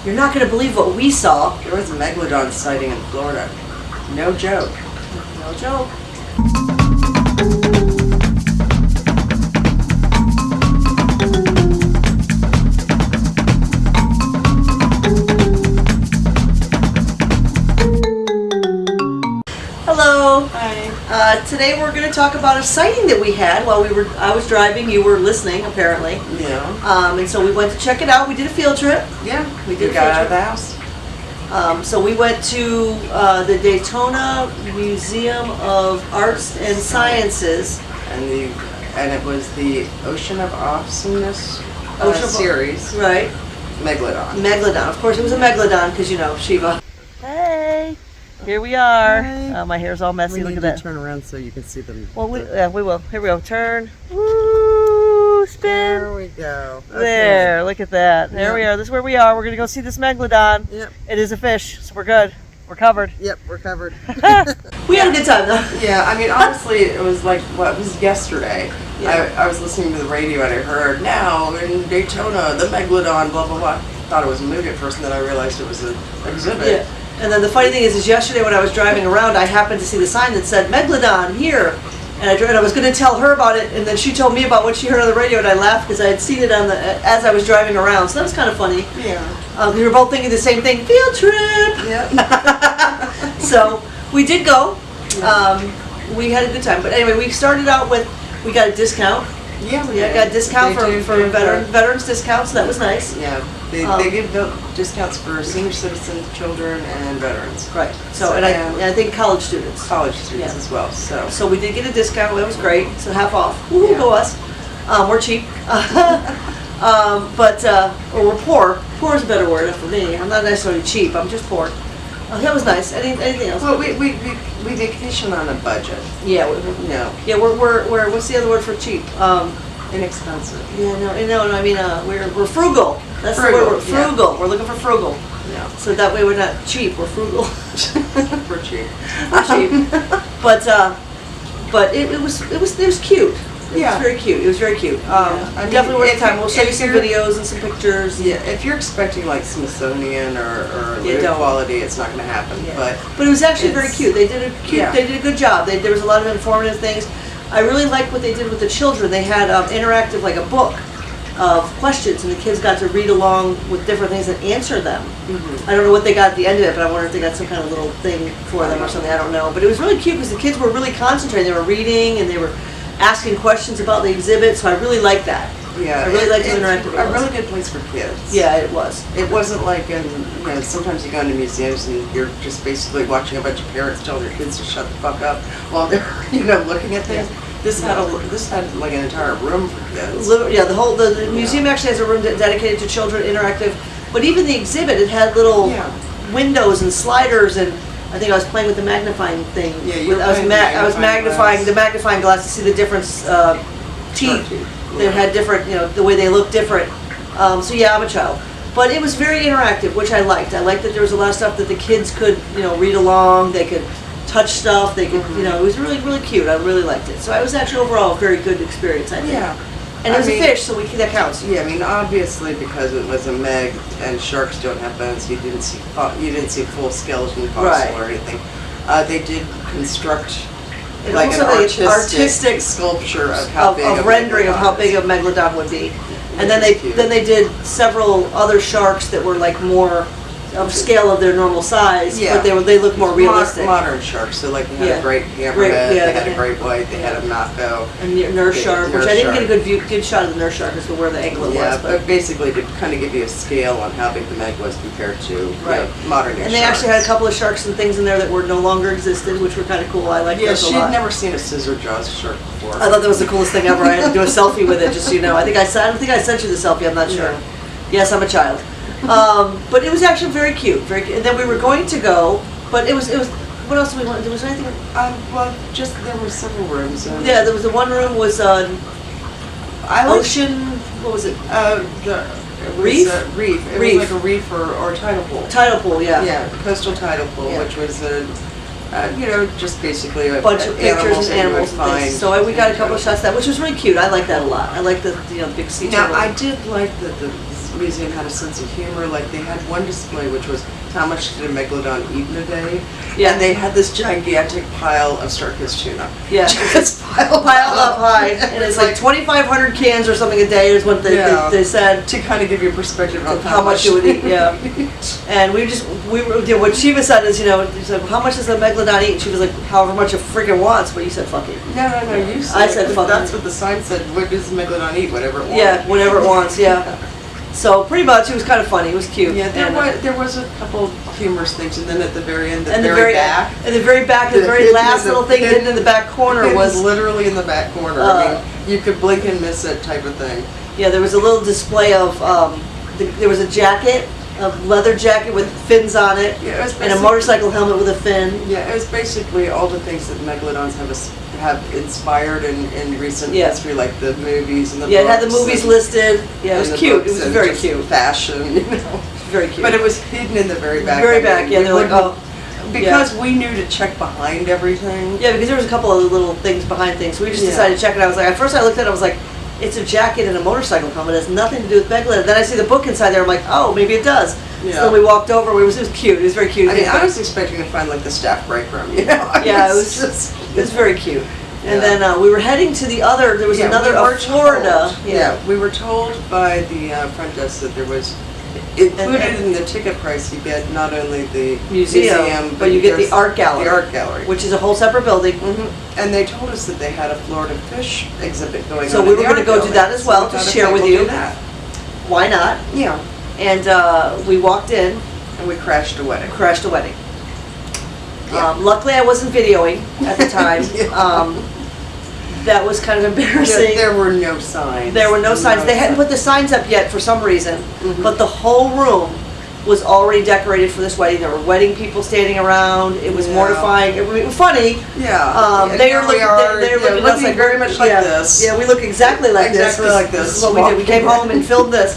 You're not going to believe what we saw. There was a Megalodon sighting in Florida. No joke. No joke. Hello. Hi. Today we're going to talk about a sighting that we had while I was driving. You were listening, apparently. Yeah. And so we went to check it out. We did a field trip. Yeah. We did got out a of the house. So we went to the Daytona Museum of Arts and Sciences. And it was the Ocean of Awesomeness series. Right. Megalodon. Megalodon. Of course, it was a Megalodon because, you know, Shiva. Hey. Here we are. Hi. My hair's all messy. Look at that. Turn around so you can see them. Well, we will. Here we go. Turn. Woo! Spin. There we go. Okay. There. Look at that. There Yep. we are. This is where we are. We're going to go see this Megalodon. Yep. It is a fish, so we're good. We're covered. Yep, we're covered. We had a good time, though. Yeah, I mean, honestly, it was like, it was yesterday. Yeah. I was listening to the radio and I heard, now in Daytona, the Megalodon, blah, blah, blah. I thought it was a movie at first, and then I realized it was an exhibit. Yeah. And then the funny thing is yesterday when I was driving around, I happened to see the sign that said Megalodon here, and I was going to tell her about it, and then she told me about what she heard on the radio, and I laughed because I had seen it as I was driving around. So that was kind of funny. Yeah. We were both thinking the same thing: field trip. Yep. So we did go. We had a good time. But anyway, we started out with we got a discount. Yeah, Yeah, I got a discount for veterans discounts. So that was nice. Yeah, they give discounts for senior citizens, children, and veterans. Right. So and I think college students. College students as well. So we did get a discount. That was great. So half off. Woo, Yeah. go us. We're cheap. But or we're poor. Poor is a better word for me. I'm not necessarily cheap. I'm just poor. That was nice. Anything else? Well, we vacation on a budget. Yeah. No. Yeah. We're what's the other word for cheap? Inexpensive. Yeah. No. I mean, we're frugal. That's the Frugal, word. We're frugal. We're looking for frugal. Yeah. So that way we're not cheap. We're frugal. We're cheap. We're cheap. But it was cute. It was very cute. It was very cute. I mean, definitely worth the time. We'll show you if some you're- videos and some pictures. Yeah, if you're expecting like Smithsonian or good don't. quality, it's not going to happen. Yeah. But it was actually very cute. They did Yeah. They did a good job. There was a lot of informative things. I really liked what they did with the children. They had interactive, like a book of questions, and the kids got to read along with different things and answer them. Mm-hmm. I don't know what they got at the end of it, but I wonder if they got some kind of little thing for them or something. I don't know. But it was really cute because the kids were really concentrating. They were reading and they were asking questions about the exhibit. So I really liked that. Yeah, I really liked how it's interactive it a was. really good place for kids. Yeah, it was. It wasn't like sometimes you go into museums and you're just basically watching a bunch of parents tell their kids to shut the fuck up while they're looking at things. This had like an entire room for kids. Yeah, the museum actually has a room dedicated to children, interactive. But even the exhibit, it had little windows and sliders, and I think I was playing with the magnifying thing. Yeah, you were I was playing I was the magnifying the magnifying glass to see the difference teeth. They had different, the way they look different. So yeah, I'm a child. But it was very interactive, which I liked. I liked that there was a lot of stuff that the kids could, read along. They could touch stuff. They could, it was really, really cute. I really liked it. So it was actually overall a very good experience, I think. Yeah. And it was a fish, so that counts. Yeah, I mean, obviously because it was a Meg and sharks don't have bones, you didn't see a full skeleton fossil or anything. They did construct And like also an the artistic sculpture of how big of rendering of how big a Megalodon would be. And then they did several other sharks that were like more of scale of their normal size, but they look more realistic. Modern sharks, so like they had a great hammerhead, they had a great white, they had a mako. And nurse shark, which I didn't get a good shot of the nurse shark as to where the anklet was. But basically to kind of give you a scale on how big the Meg was compared to modern day And they actually had a couple of sharks and things in there that were no longer existed, which were kind of cool. I liked those a lot. Yeah, she'd never seen a scissor jaws shark before. I thought that was the coolest thing ever. I had to do a selfie with it, just so you know. I don't think I sent you the selfie. I'm not sure. Yes, I'm a child. But it was actually very cute, very cute. And then we were going to go, but it was. What else did we want? Was there anything? There were several rooms. Yeah, there was the one room was ocean. What was it? Reef. Reef. It was like a reef or tidal pool. Tidal pool, yeah. Yeah, coastal tidal pool, which was just basically a bunch of pictures and animals and things. So we got a couple of shots of that, which was really cute. I like that a lot. I like the big sea turtle. Now I did like the museum had a sense of humor. Like they had one display which was how much did a Megalodon eat in a day? Yeah. And they had this gigantic pile of Starkist tuna. Yeah. Just piled up high, and it's like 2,500 cans or something a day is what they said. To kind of give you a perspective of how much it would eat, yeah. And we were, what Shiva said is, he said, how much does a Megalodon eat? And she was like, however much it freaking wants, but you said fuck it. No, you said I said fuck it. That's what the sign said, what does a Megalodon eat? Whatever it wants. Yeah, whatever it wants, yeah. So pretty much, it was kind of funny, it was cute. Yeah, there was a couple humorous things, and then at the very end, At the very back, the very last little thing hidden in the back corner was literally in the back corner. I mean, you could blink and miss it type of thing. Yeah, there was a little display of, there was a jacket, a leather jacket with fins on it, Yeah, it was and a motorcycle helmet with a fin. Yeah, it was basically all the things that Megalodons have inspired in recent history, like the movies and the books. Yeah, it had the movies listed. Yeah, it was cute. It was very cute. Fashion, Very cute. But it was hidden in the very back. Very back, yeah. They're like, oh. Because we knew to check behind everything. Yeah, because there was a couple of little things behind things. So we just decided to check it. I was like, at first I looked at it, I was like, it's a jacket and a motorcycle helmet. It has nothing to do with Megalodon. Then I see the book inside there. I'm like, oh, maybe it does. Yeah. So then we walked over. It was cute. It was very cute. I mean, I was expecting to find like the staff break room. You know? Yeah, it was very cute. And then we were heading to the other. There was another Florida. We were told by the front desk that there was included in the ticket price. You get not only the museum, but you get the art gallery. The art gallery, which is a whole separate building. And they told us that they had a Florida fish exhibit going on. So we were going to go do that as well to share with you. Why not? Yeah. And we walked in. And we crashed a wedding. Yeah. Luckily, I wasn't videoing at the time. That was kind of embarrassing. There were no signs. There were no signs. They hadn't put the signs up yet for some reason, but the whole room was already decorated for this wedding. There were wedding people standing around. It was mortifying. It was funny. Yeah. They were looking at us like very much like this. Yeah, we look exactly like this. Exactly like this. This is what we did. We came home and filmed this.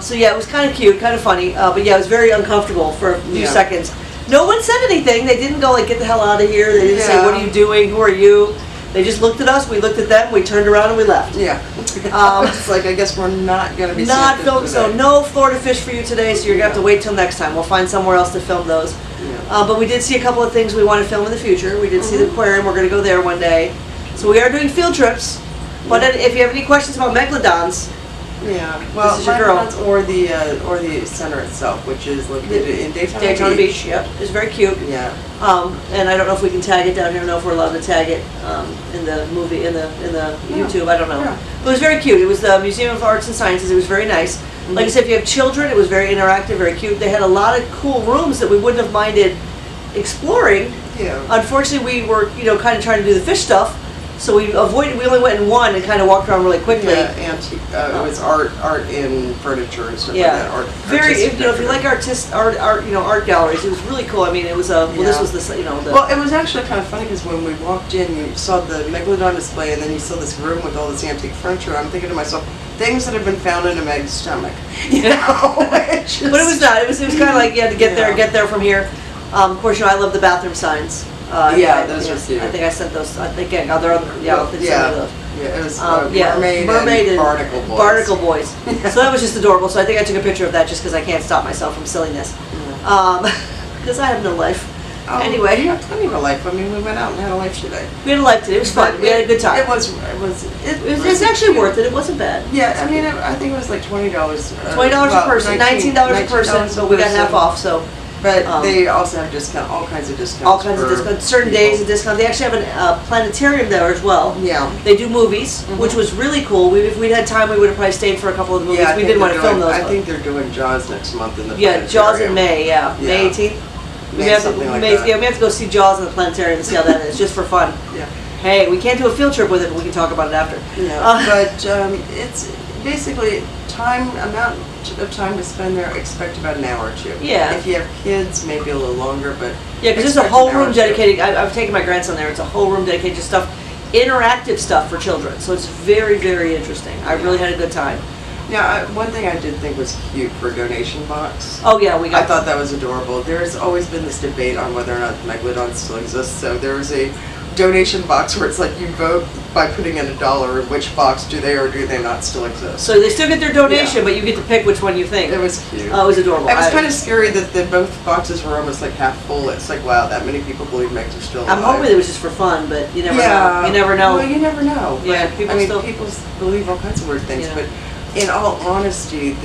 So yeah, it was kind of cute, kind of funny. But yeah, it was very uncomfortable for a few seconds. No one said anything. They didn't go like, get the hell out of here. They didn't say, what are you doing? Who are you? They just looked at us, we looked at them, we turned around and we left. Yeah. It's like, I guess we're not going to be not filming, so no Florida fish for you today, so you're going to have to wait till next time. We'll find somewhere else to film those. Yeah. But we did see a couple of things we want to film in the future. We did see the aquarium, we're going to go there one day. So we are doing field trips, but if you have any questions about Megalodons, well, this is your girl. Or the center itself, which is located in Daytona Beach. Yep, it's very cute. Yeah. And I don't know if we can tag it down here. I don't know if we're allowed to tag it in the movie, in the YouTube. I don't know. Yeah. But it was very cute. It was the Museum of Arts and Sciences. It was very nice. Like I said, if you have children, it was very interactive, very cute. They had a lot of cool rooms that we wouldn't have minded exploring. Yeah. Unfortunately, we were kind of trying to do the fish stuff. So we only went in one and kind of walked around really quickly. Yeah, antique. It was art in furniture and stuff like that. Very. If you like art galleries, it was really cool. I mean, it was this was the Well, it was actually kind of funny because when we walked in, you saw the Megalodon display, and then you saw this room with all this antique furniture. I'm thinking to myself, things that have been found in a Meg's stomach. But it was not. It was kind of like to get there from here. Of course, I love the bathroom signs. Those were cute. I think I sent those. I think they're on. I'll send those. Yeah, it was mermaid and barnacle boys. So that was just adorable. So I think I took a picture of that just because I can't stop myself from silliness. Because I have no life. Anyway, you have plenty of a life. I mean, we went out and had a life today. We had a life today. It was fun. We had a good time. It's actually worth it. It wasn't bad. Yeah, I mean, I think it was like $20. $20 a person, $19 a person, but we got half off. So. But they also have all kinds of discounts. All kinds of discounts. Certain days of discount. They actually have a planetarium there as well. Yeah. They do movies, which was really cool. If we'd had time, we would have probably stayed for a couple of the movies. Yeah, we didn't want to film those. I think they're doing Jaws next month in the planetarium. Jaws in May, May 18th. We have to go see Jaws in the planetarium and see how that is, just for fun. Yeah. Hey, we can't do a field trip with it, but we can talk about it after. Yeah, but it's basically amount of time to spend there, expect about an hour or two. Yeah. If you have kids, maybe a little longer, but yeah, because there's a whole room dedicated. I've taken my grandson there. It's a whole room dedicated to stuff, interactive stuff for children. So it's very, very interesting. I really had a good time. Now, one thing I did think was cute for a donation box. Oh yeah, I thought that was adorable. There's always been this debate on whether or not Megalodon still exists. So there was a donation box where it's like you vote by putting in $1 in which box do they or do they not still exist. So they still get their donation, Yeah. but you get to pick which one you think. It was cute. Oh, it was adorable. It was kind of scary that both boxes were almost like half full. It's like, wow, that many people believe Megs are still alive. I'm hoping it was just for fun, but you never know. You never know. Well, you never know. Yeah, But, people still- people believe all kinds of weird things, Yeah. but in all honesty,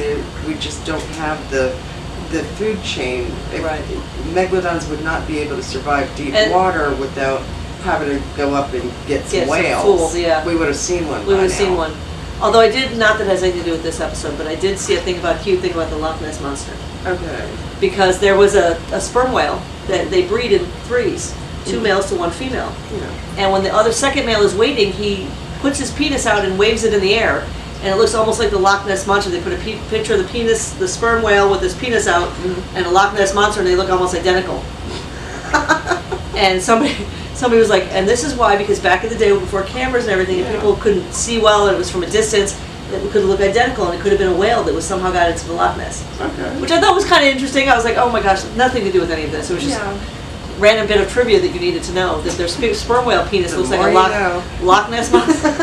we just don't have the food chain. Right. Megalodons would not be able to survive deep And- water without having to go up and get some Get some whales. food, yeah. We would have seen one. We by would have seen now. one. Although I did, not that it has anything to do with this episode, but I did see a cute thing about the Loch Ness Monster. Okay. Because there was a sperm whale that they breed in threes, 2 Mhm. males to 1 female. Yeah. And when the second male is waiting, he puts his penis out and waves it in the air. And it looks almost like the Loch Ness Monster. They put a picture of the penis, the sperm whale with his penis out, and a Loch Ness Monster, and they look almost identical. And somebody was like, and this is why, because back in the day before cameras and everything, and Yeah. people couldn't see well, and it was from a distance, it could look identical, and it could have been a whale that was somehow got into the Loch Ness. Okay. Which I thought was kind of interesting. I was like, oh my gosh, nothing to do with any of this. It was just Yeah. random bit of trivia that you needed to know, that their sperm whale penis The looks like more a you know. Loch Ness Monster.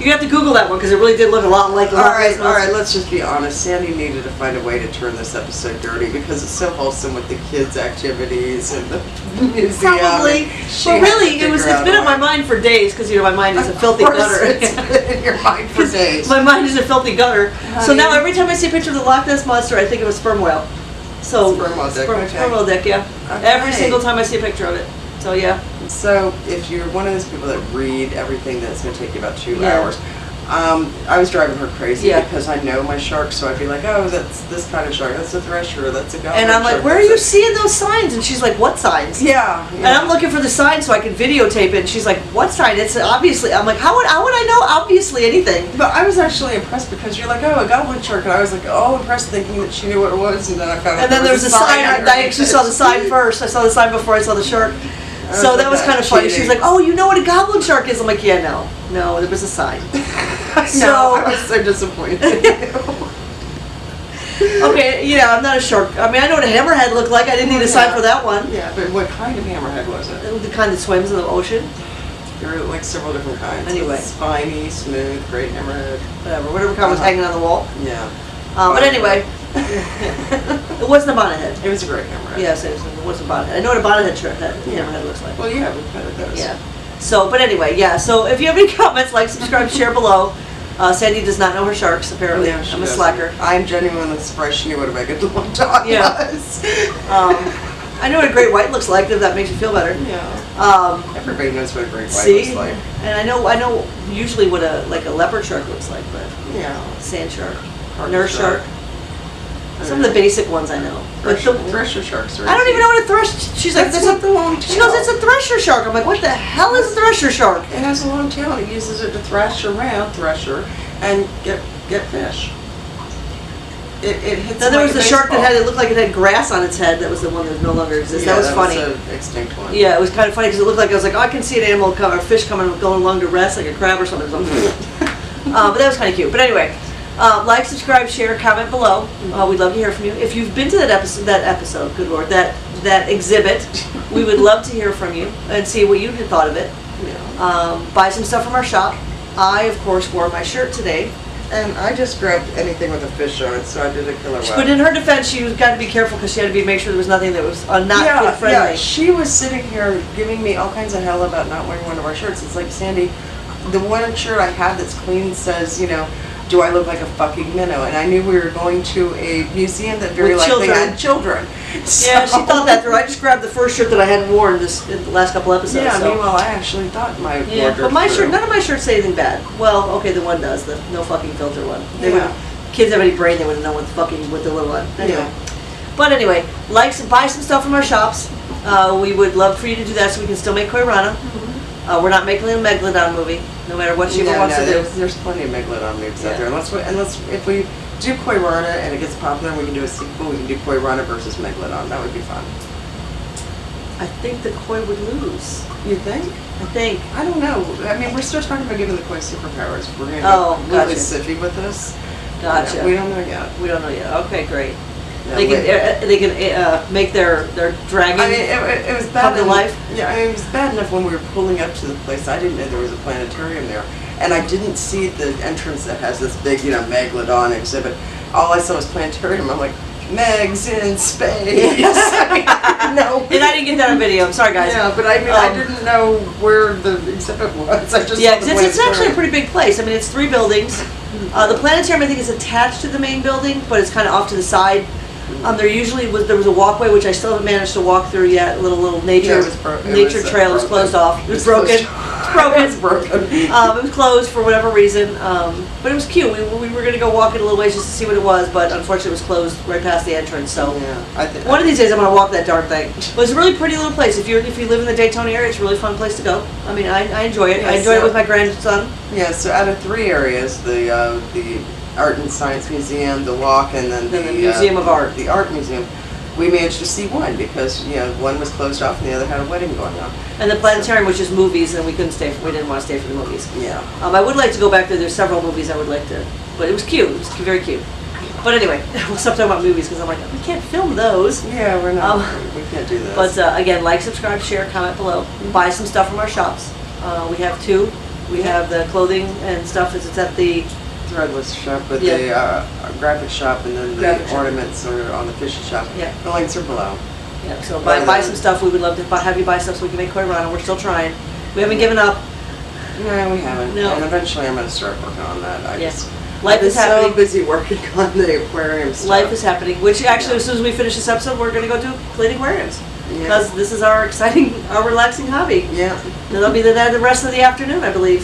You have to Google that one because it really did look a lot like the All Loch Ness right, Monster. let's just be honest. Sandy needed to find a way to turn this episode dirty because it's so wholesome with the kids' activities and the museum. Probably, and she but had to really, figure it's out been a on my way. mind for days because my mind is a filthy Of course gutter. It's been in your mind for days. My mind is a filthy gutter. So Honey. now every time I see a picture of the Loch Ness Monster, I think of a sperm whale. So Sperm whale dick, okay. sperm whale dick, yeah. Okay. Every single time I see a picture of it. So yeah. So if you're one of those people that read everything that's going to take you about 2 Yeah. hours, I was driving her crazy Yeah. because I know my sharks, so I'd be like, oh, that's this kind of shark, that's a thresher, that's a goblin And I'm like, shark, where are that's you a-" seeing those signs? And she's like, what signs? Yeah. And I'm looking for the sign so I can videotape it. And she's like, what sign? It's obviously. I'm like, how would I know obviously anything? But I was actually impressed because you're like, oh, a goblin shark, and I was like, oh, impressed, thinking that she knew what it was, and then I found out And then there was a sign. I underneath actually it. saw the sign first. I saw the sign before I saw the shark. So that was kind of funny. She's cheating. like, oh, you know what a goblin shark is? I'm like, yeah, no, there was a sign. No, I was so disappointed. Okay, yeah, I'm not a shark. I mean, I know what a hammerhead looked like. I didn't need a sign for that one. Yeah, but what kind of hammerhead was it? The kind that swims in the ocean. There were like several different kinds. Anyway. Spiny, smooth, great hammerhead. Whatever kind was hanging on the wall. Yeah. But anyway, it wasn't a bonnethead. It was a great hammerhead. Yes, it wasn't a bonnethead. I know what a bonnethead hammerhead looks like. Well, yeah, we've had those. Yeah. So, but anyway, yeah. So if you have any comments, like, subscribe, share below. Sandy does not know her sharks, apparently. Yeah, she I'm a doesn't. slacker. I'm genuinely surprised she knew what a Megalodon dog Yeah. was. I know what a great white looks like, if that makes you feel better. Yeah. Everybody knows what a great white See? looks like. And I know usually what a leopard shark looks like, but Yeah. sand shark, Hard nurse shark. Some of the basic ones I know. But Thresher sharks are I don't easy. even know what a thresher. She's like, That's what the long she goes, tail. it's a thresher shark. I'm like, what the hell is a thresher shark? It has a long tail and it uses it to thrash around, and get fish. It hits Then there was like the a shark that baseball. it looked like it had grass on its head. That was the one that no longer exists. Yeah, that was funny. was an extinct one. Yeah, it was kind of funny because it looked like I was like, oh, I can see an animal or a fish coming going along to rest, like a crab or something. But that was kind of cute. But anyway, like, subscribe, share, comment below. We'd love to hear from you. If you've been to that episode, good lord, that exhibit, we would love to hear from you and see what you had thought of it. Yeah. Buy some stuff from our shop. I, of course, wore my shirt today. And I just grabbed anything with a fish on it, so I did a killer But whale. in her defense, she was got to be careful because she had to make sure there was nothing that was not kid friendly. Yeah, she was sitting here giving me all kinds of hell about not wearing one of our shirts. It's like, Sandy, the one shirt I have that's clean says, do I look like a fucking minnow? And I knew we were going to a museum that very With likely children. had children. Yeah, she thought that through. I just grabbed the first shirt that I hadn't worn in the last couple episodes. Yeah, so. meanwhile, I actually thought my Yeah, wardrobe but my through. shirt, none of my shirts say anything bad. Well, okay, the one does, the no fucking filter one. They Yeah. kids have any brain, they wouldn't know what the fucking, with the little one. Anyway. Yeah. But anyway, buy some stuff from our shops. We would love for you to do that so we can still make Koirana. We're not making a Megalodon movie, no matter what Shiva wants to do. There's plenty of Megalodon movies Yeah. out there. Unless if we do Koirana and it gets popular and we can do a sequel, we can do Koirana versus Megalodon. That would be fun. I think the koi would lose. You think? I think. I don't know. I mean, we're still talking about giving the koi superpowers. We're going to Oh, go really gotcha. siffy with this. Gotcha. We don't know yet. We don't know yet. Okay, great. They can make their dragon I mean, it was bad come to enough. life. Yeah, I mean, it was bad enough when we were pulling up to the place. I didn't know there was a planetarium there, and I didn't see the entrance that has this big, Megalodon exhibit. All I saw was planetarium. I'm like, Meg's in space. No. And I didn't get that on video. I'm sorry, guys. Yeah, but I mean, I didn't know where the exhibit was. I just Yeah, saw the 'cause it's actually a planetarium. pretty big place. I mean, it's 3 buildings. The planetarium, I think, is attached to the main building, but it's kind of off to the side. There was a walkway, which I still haven't managed to walk through yet. A little nature trail was closed off. It was broken. It's broken. It was closed for whatever reason, but it was cute. We were going to go walk it a little ways just to see what it was, but unfortunately it was closed right past the entrance. So one of these days I'm going to walk that darn thing. But it's a really pretty little place. If you live in the Daytona area, it's a really fun place to go. I mean, I enjoy it. Yeah, I enjoyed it with my grandson. Yeah, so out of 3 areas, the Art and Science Museum, the Walk, and then the Museum of Art. The Art Museum, we managed to see one because one was closed off and the other had a wedding going on. And the planetarium, which is movies, and we didn't want to stay for the movies. Yeah. I would like to go back there. There's several movies I would like to, but it was cute. It was very cute. But anyway, we'll stop talking about movies because I'm like, we can't film those. Yeah, we're not. We can't do this. But again, like, subscribe, share, comment below. Buy some stuff from our shops. We have 2. We have the clothing and stuff. It's at the Threadless shop, but Yeah. the graphic shop and then Graphic the shop. ornaments are on the Fishy Shop. Yeah. The links are below. yeah. So buy some stuff. We would love to have you buy stuff so we can make Koirana. We're still trying. We haven't given up. No, we haven't. No. And eventually I'm going to start working on that. Life is happening. so busy working on the aquarium stuff. Life is happening. Which actually, as soon as we finish this episode, we're going to go do clean aquariums. Yeah. Because this is our relaxing hobby. Yeah. And that'll be the rest of the afternoon, I believe.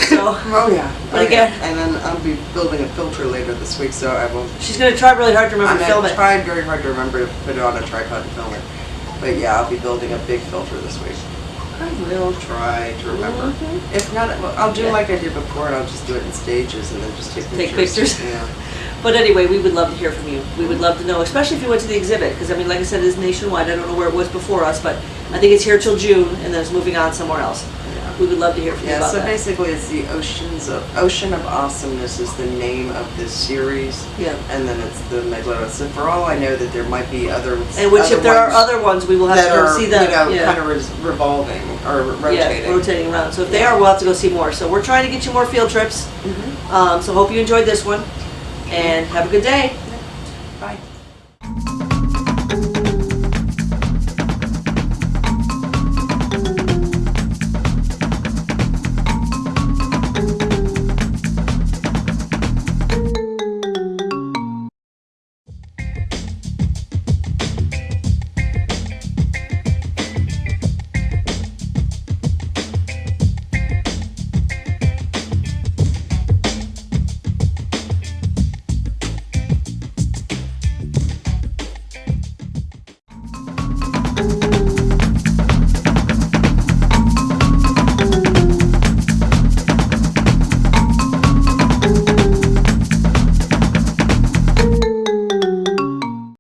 So, Oh yeah. But Oh, again- yeah. And then I'll be building a filter later this week, so I will. she's going to try really hard to remember to film I it. tried very hard to remember to put it on a tripod and film it. But yeah, I'll be building a big filter this week. I will try to remember. Mhm. If not, I'll do Yeah. like I did before, and I'll just do it in stages and then just take pictures. Take pictures. Yeah. But anyway, we would love to hear from you. We would love to know, especially if you went to the exhibit, because I mean, like I said, it is nationwide. I don't know where it was before us, but I think it's here till June, and then it's moving on somewhere else. We would love to hear from you Yeah, about so that. basically it's the Ocean of Awesomeness is the name of this series. Yeah. And then it's the Megalodon. So for all I know that there might be other And which, if there are ones other ones, we will have to that go are, see them. kind of revolving or rotating. Yeah, rotating around. So if they are, we'll have to go see more. So we're trying to get you more field trips. Mhm. So hope you enjoyed this one, and have a good day. Bye.